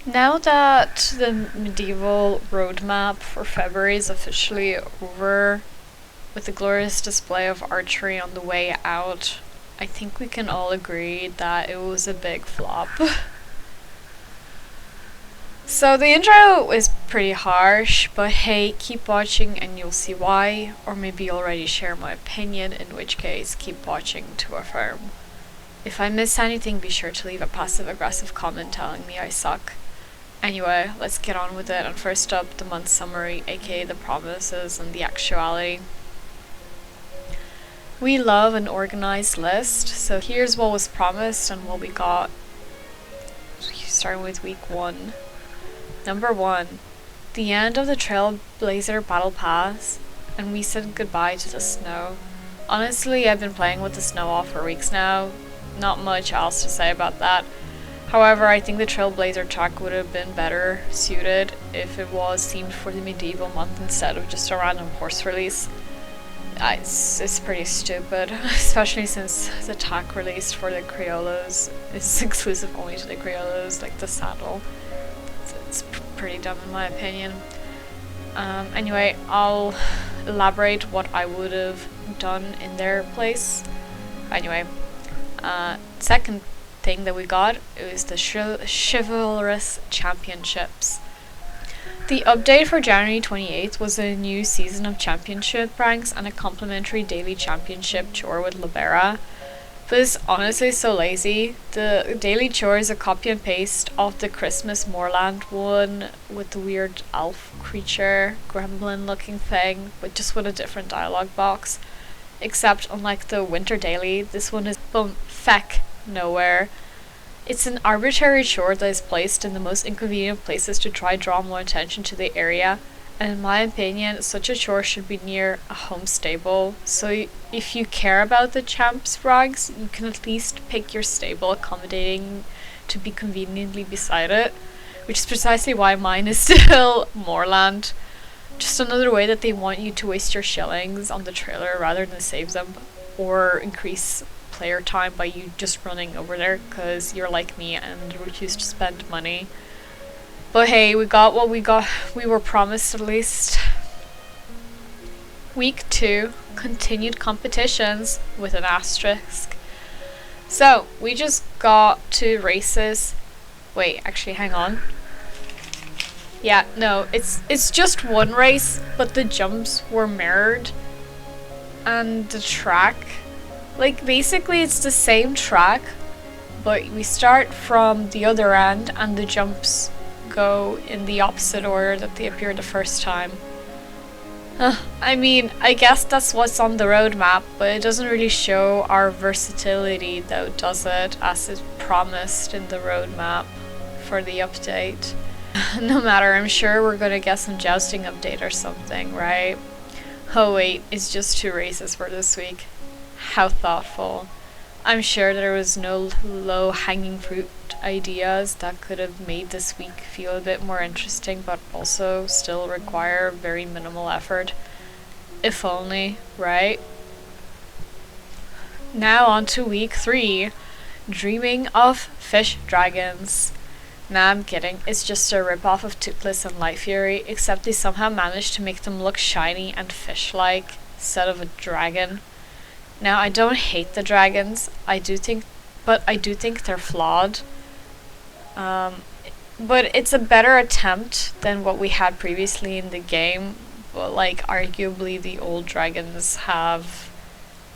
Now that the medieval roadmap for February is officially over, with the glorious display of archery on the way out, I think we can all agree that it was a big flop. So the intro is pretty harsh, but hey, keep watching and you'll see why, or maybe already share my opinion, in which case keep watching to affirm. If I miss anything, be sure to leave a passive-aggressive comment telling me I suck. Anyway, let's get on with it, and first up, the month summary, aka the promises and the actuality. We love an organized list, so here's what was promised and what we got. Starting with week 1. Number 1, the end of the Trailblazer Battle Pass, and we said goodbye to the snow. Honestly, I've been playing with the snow off for weeks now. Not much else to say about that. However, I think the Trailblazer track would have been better suited if it was themed for the medieval month instead of just a random horse release. It's pretty stupid, especially since the track released for the Criollos is exclusive only to the Criollos, like the saddle. It's pretty dumb in my opinion. Anyway, I'll elaborate what I would have done in their place. Anyway, second thing that we got is the Chivalrous Championships. The update for January 28th was a new season of championship ranks and a complimentary daily championship chore with Libera. But it's honestly so lazy. The daily chore is a copy and paste of the Christmas Moorland one with the weird elf creature, gremlin looking thing, but just with a different dialogue box. Except unlike the winter daily, this one is from feck nowhere. It's an arbitrary chore that is placed in the most inconvenient places to try draw more attention to the area, and in my opinion, such a chore should be near a home stable, so if you care about the champ's ranks, you can at least pick your stable accommodating to be conveniently beside it, which is precisely why mine is still Moorland. Just another way that they want you to waste your shillings on the trailer rather than save them, or increase player time by you just running over there because you're like me and refuse to spend money. But hey, we got what we were promised at least. Week 2, continued competitions with an asterisk. So, we just got 2 races. Wait, actually, hang on. Yeah, no, it's just 1 race, but the jumps were mirrored. And the track, like, basically it's the same track, but we start from the other end and the jumps go in the opposite order that they appear the first time. I mean, I guess that's what's on the roadmap, but it doesn't really show our versatility though, does it? As it promised in the roadmap for the update. No matter, I'm sure we're gonna get some jousting update or something, right? Oh wait, it's just 2 races for this week. How thoughtful. I'm sure there was no low-hanging fruit ideas that could have made this week feel a bit more interesting, but also still require very minimal effort. If only, right? Now on to week 3. Dreaming of Fish Dragons. Nah, I'm kidding. It's just a rip-off of Toothless and Light Fury, except they somehow managed to make them look shiny and fish-like instead of a dragon. Now, I don't hate the dragons, I do think they're flawed. But it's a better attempt than what we had previously in the game. But, like, arguably the old dragons have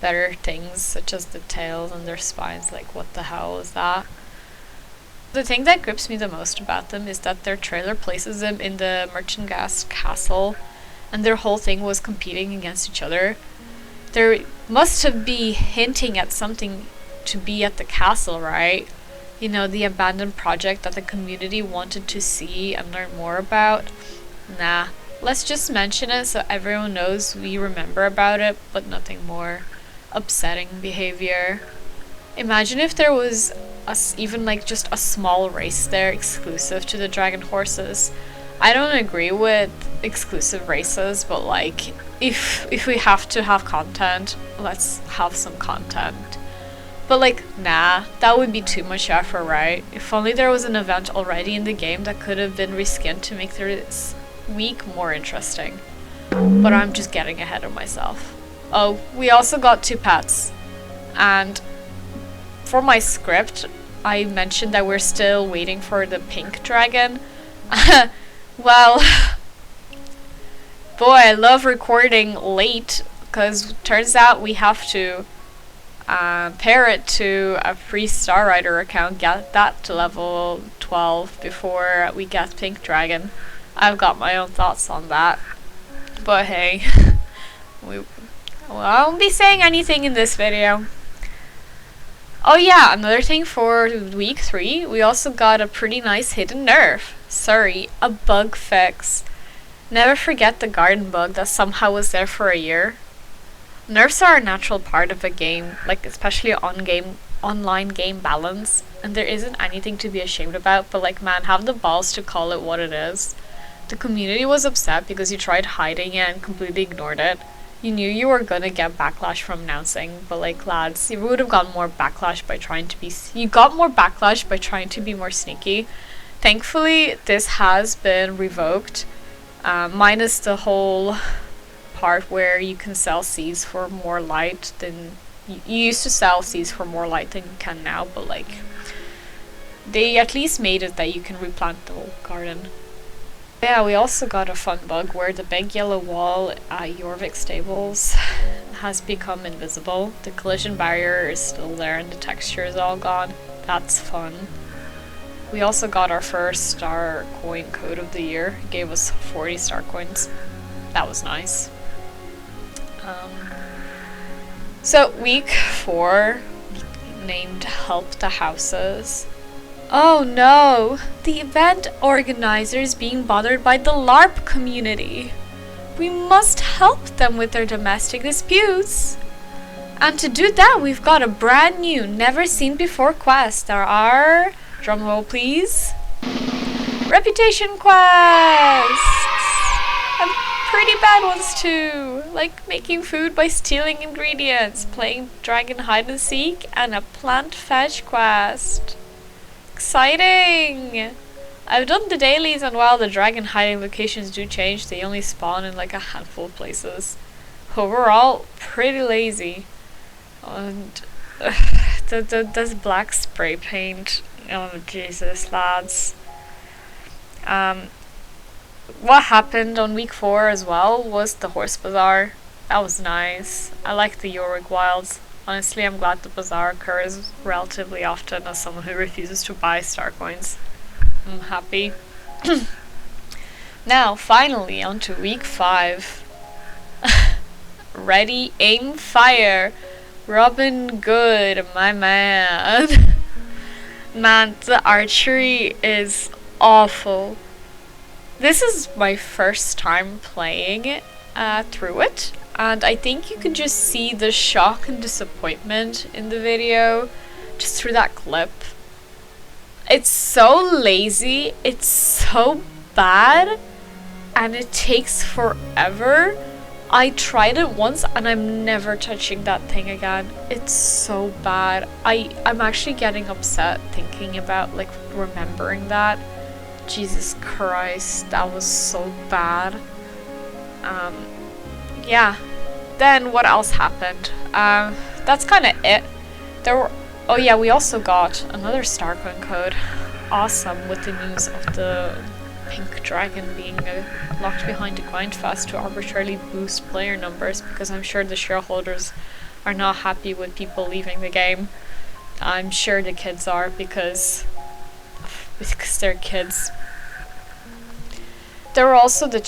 better things, such as the tails and their spines. Like, what the hell is that? The thing that grips me the most about them is that their trailer places them in the Merchantgast castle, and their whole thing was competing against each other. There must have been hinting at something to be at the castle, right? You know, the abandoned project that the community wanted to see and learn more about. Nah, let's just mention it so everyone knows we remember about it, but nothing more. Upsetting behavior. Imagine if there was even like just a small race there exclusive to the dragon horses. I don't agree with exclusive races, but like if we have to have content, let's have some content. But like, nah, that would be too much effort, right? If only there was an event already in the game that could have been reskinned to make this week more interesting. But I'm just getting ahead of myself. Oh, we also got 2 pets. And for my script, I mentioned that we're still waiting for the pink dragon. Well, boy, I love recording late, because turns out we have to pair it to a free Star Rider account, get that to level 12 before we get pink dragon. I've got my own thoughts on that. But hey, I won't be saying anything in this video. Oh yeah, another thing for week 3, we also got a pretty nice hidden nerf. Sorry, a bug fix. Never forget the garden bug that somehow was there for a year. Nerfs are a natural part of a game, like especially online game balance, and there isn't anything to be ashamed about, but like, man, have the balls to call it what it is. The community was upset because you tried hiding it and completely ignored it. You knew you were gonna get backlash from announcing, but like, lads, you would have gotten more backlash by trying to be more sneaky. Thankfully, this has been revoked, minus the whole part where you can sell seeds for more light than you used to sell seeds for more light than you can now, but like, they at least made it that you can replant the whole garden. Yeah, we also got a fun bug where the big yellow wall at Jorvik stables has become invisible. The collision barrier is still there and the texture is all gone. That's fun. We also got our first star coin code of the year. It gave us 40 star coins. That was nice. So week 4, named Help the Houses. Oh no! The event organizers being bothered by the LARP community. We must help them with their domestic disputes. And to do that, we've got a brand new, never seen before quest. There are, drumroll please, reputation quests! And pretty bad ones too, like making food by stealing ingredients, playing dragon hide and seek, and a plant fetch quest. Exciting! I've done the dailies, and while the dragon hiding locations do change, they only spawn in like a handful of places. Overall, pretty lazy. And this black spray paint, oh Jesus, lads. What happened on week 4 as well was the horse bazaar. That was nice. I like the Yorick Wilds. Honestly, I'm glad the bazaar occurs relatively often as someone who refuses to buy star coins. I'm happy. Now, finally, on to week 5. Ready, aim, fire. Robin Good, my man. Man, the archery is awful. This is my first time playing through it, and I think you can just see the shock and disappointment in the video just through that clip. It's so lazy, it's so bad, and it takes forever. I tried it once and I'm never touching that thing again. It's so bad. I'm actually getting upset thinking about like remembering that. Jesus Christ, that was so bad. Yeah. Then what else happened? That's kind of it. Oh yeah, we also got another Starcoin code. Awesome, with the news of the pink dragon being locked behind a grindfest to arbitrarily boost player numbers, because I'm sure the shareholders are not happy with people leaving the game. I'm sure the kids are, because they're kids. There were also the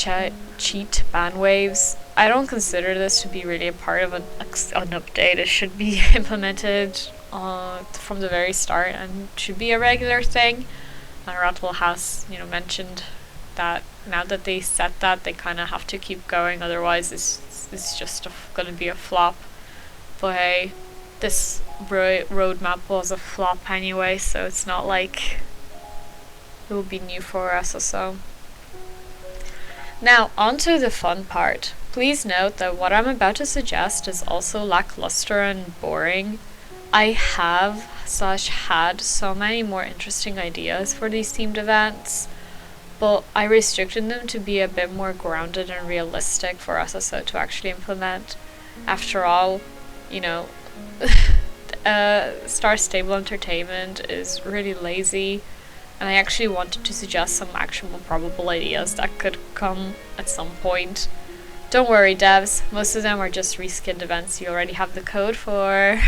cheat ban waves. I don't consider this to be really a part of an update. It should be implemented from the very start and should be a regular thing. And Rattle has, mentioned that now that they said that, they kind of have to keep going, otherwise it's just going to be a flop. But hey, this roadmap was a flop anyway, so it's not like it will be new for us or so. Now, on to the fun part. Please note that what I'm about to suggest is also lackluster and boring. I have / had so many more interesting ideas for these themed events, but I restricted them to be a bit more grounded and realistic for SSO to actually implement. After all, you know, Star Stable Entertainment is really lazy, and I actually wanted to suggest some actual probable ideas that could come at some point. Don't worry, devs, most of them are just reskinned events you already have the code for.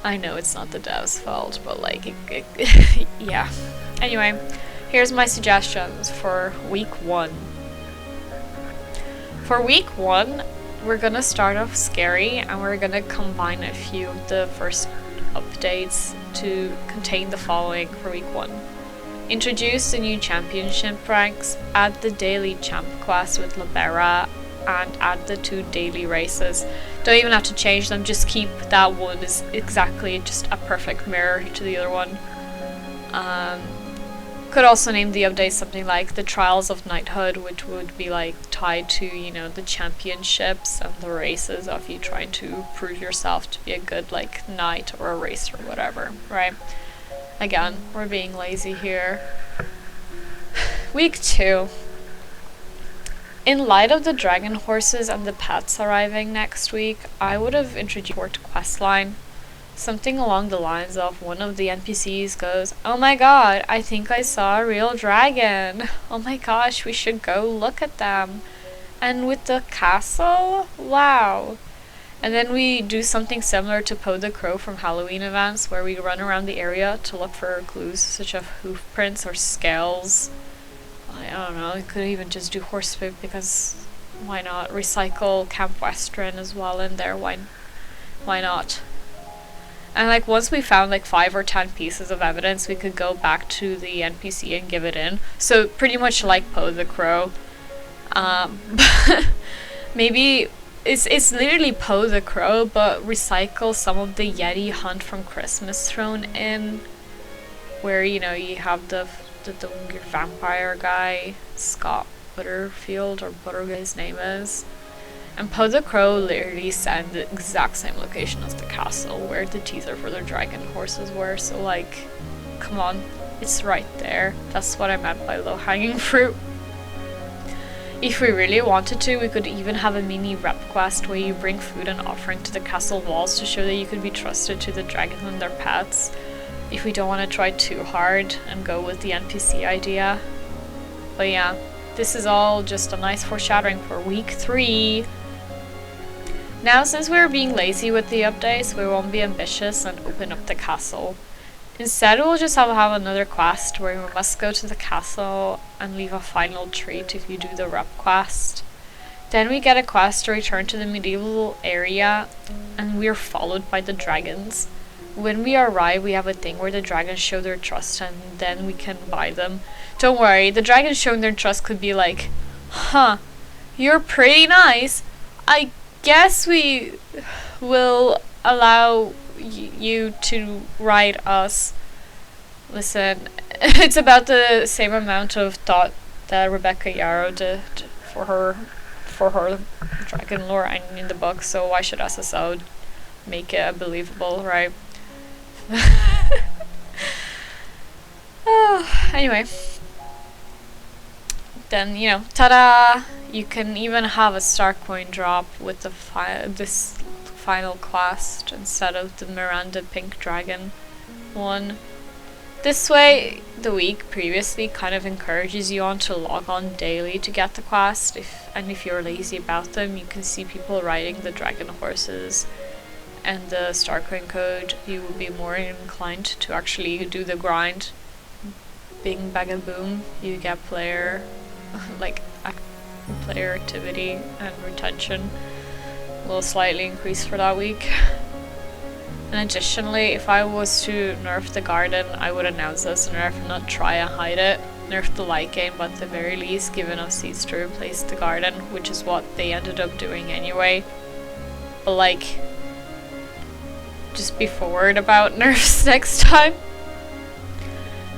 I know it's not the devs' fault, but like, yeah. Anyway, here's my suggestions for week 1. For week 1, we're gonna start off scary, and we're gonna combine a few of the first updates to contain the following for week 1. Introduce the new championship ranks, add the daily champ quest with Libera, and add the 2 daily races. Don't even have to change them, just keep that one is exactly just a perfect mirror to the other one. Could also name the update something like the Trials of Knighthood, which would be like tied to, you know, the championships and the races of you trying to prove yourself to be a good like knight or a racer or whatever, right? Again, we're being lazy here. Week 2. In light of the dragon horses and the pets arriving next week, I would have introduced a short quest line. Something along the lines of one of the NPCs goes, "Oh my god, I think I saw a real dragon. Oh my gosh, we should go look at them. And with the castle? Wow." And then we do something similar to Poe the Crow from Halloween events, where we run around the area to look for clues such as hoof prints or scales. I don't know, we could even just do horse poop, because why not? Recycle Camp Western as well in there, why not? And like once we found like 5 or 10 pieces of evidence, we could go back to the NPC and give it in. So pretty much like Poe the Crow. Maybe it's literally Poe the Crow, but recycle some of the Yeti hunt from Christmas thrown in, where you know you have the vampire guy, Scott Butterfield, or whatever his name is. And Poe the Crow literally said the exact same location as the castle where the teaser for their dragon horses were, so like, come on, it's right there. That's what I meant by low-hanging fruit. If we really wanted to, we could even have a mini rep quest where you bring food and offering to the castle walls to show that you could be trusted to the dragons and their pets, if we don't want to try too hard and go with the NPC idea. But yeah, this is all just a nice foreshadowing for week 3. Now, since we're being lazy with the updates, we won't be ambitious and open up the castle. Instead, we'll just have another quest where we must go to the castle and leave a final treat if you do the rep quest. Then we get a quest to return to the medieval area, and we're followed by the dragons. When we arrive, we have a thing where the dragons show their trust, and then we can buy them. Don't worry, the dragons showing their trust could be like, "Huh, you're pretty nice. I guess we will allow you to ride us." Listen, it's about the same amount of thought that Rebecca Yarrow did for her dragon lore in the book, so why should SSO make it believable, right? Anyway, then, you know, ta-da! You can even have a star coin drop with the this final quest instead of the Miranda Pink Dragon one. This way, the week previously kind of encourages you on to log on daily to get the quest, if you're lazy about them, you can see people riding the dragon horses and the star coin code. You will be more inclined to actually do the grind. Bing bang and boom, you get player activity and retention will slightly increase for that week. And additionally, if I was to nerf the garden, I would announce this nerf and not try and hide it. Nerf the light game, but at the very least give enough seeds to replace the garden, which is what they ended up doing anyway. But like, just be forward about nerfs next time.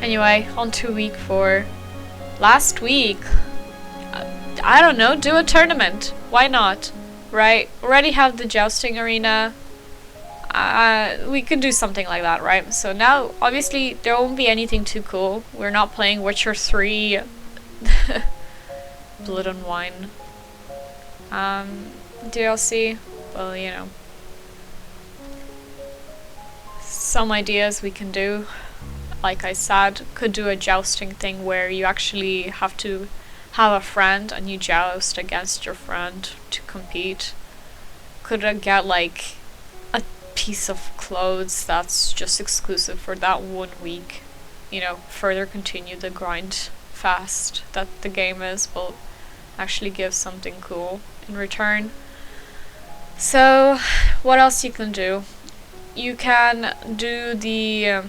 Anyway, on to week 4. Last week, I don't know, do a tournament. Why not? Right? Already have the jousting arena. we could do something like that, right? So now, obviously, there won't be anything too cool. We're not playing Witcher 3 Blood and Wine DLC. Well, you know, some ideas we can do. Like I said, could do a jousting thing where you actually have to have a friend and you joust against your friend to compete. Could I get like a piece of clothes that's just exclusive for that 1 week? You know, further continue the grind fast that the game is, but actually give something cool in return. So, what else you can do? You can do the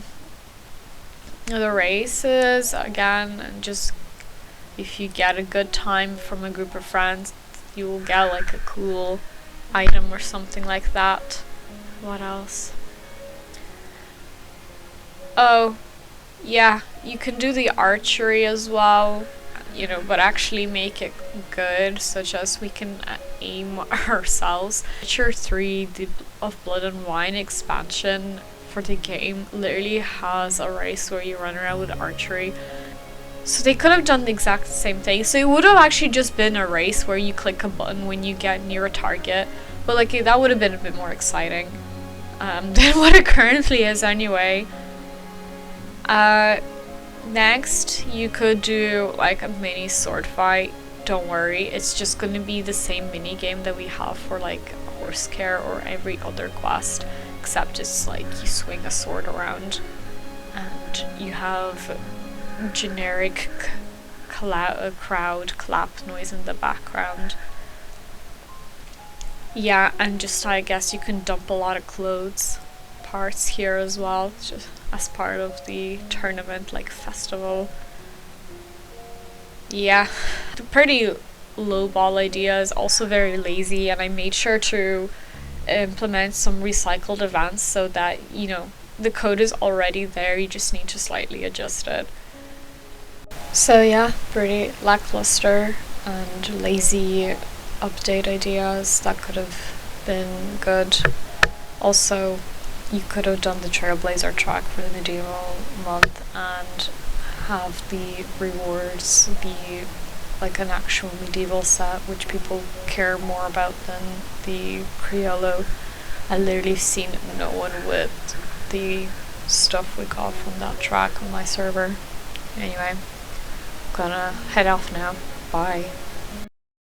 races again, and just if you get a good time from a group of friends, you will get like a cool item or something like that. What else? Oh, yeah, you can do the archery as well, you know, but actually make it good, such as we can aim ourselves. Witcher 3 of Blood and Wine expansion for the game literally has a race where you run around with archery. So they could have done the exact same thing. So it would have actually just been a race where you click a button when you get near a target. But like that would have been a bit more exciting than what it currently is anyway. Next, you could do like a mini sword fight. Don't worry, it's just going to be the same mini game that we have for like Horse Care or every other quest, except it's like you swing a sword around and you have generic crowd clap noise in the background. Yeah, and just I guess you can dump a lot of clothes parts here as well, just as part of the tournament, like festival. Yeah, pretty lowball ideas, also very lazy, and I made sure to implement some recycled events so that, you know, the code is already there, you just need to slightly adjust it. So yeah, pretty lackluster and lazy update ideas that could have been good. Also, you could have done the Trailblazer track for the medieval month and have the rewards be like an actual medieval set, which people care more about than the Criollo. I literally seen no one with the stuff we got from that track on my server. Anyway, gonna head off now. Bye.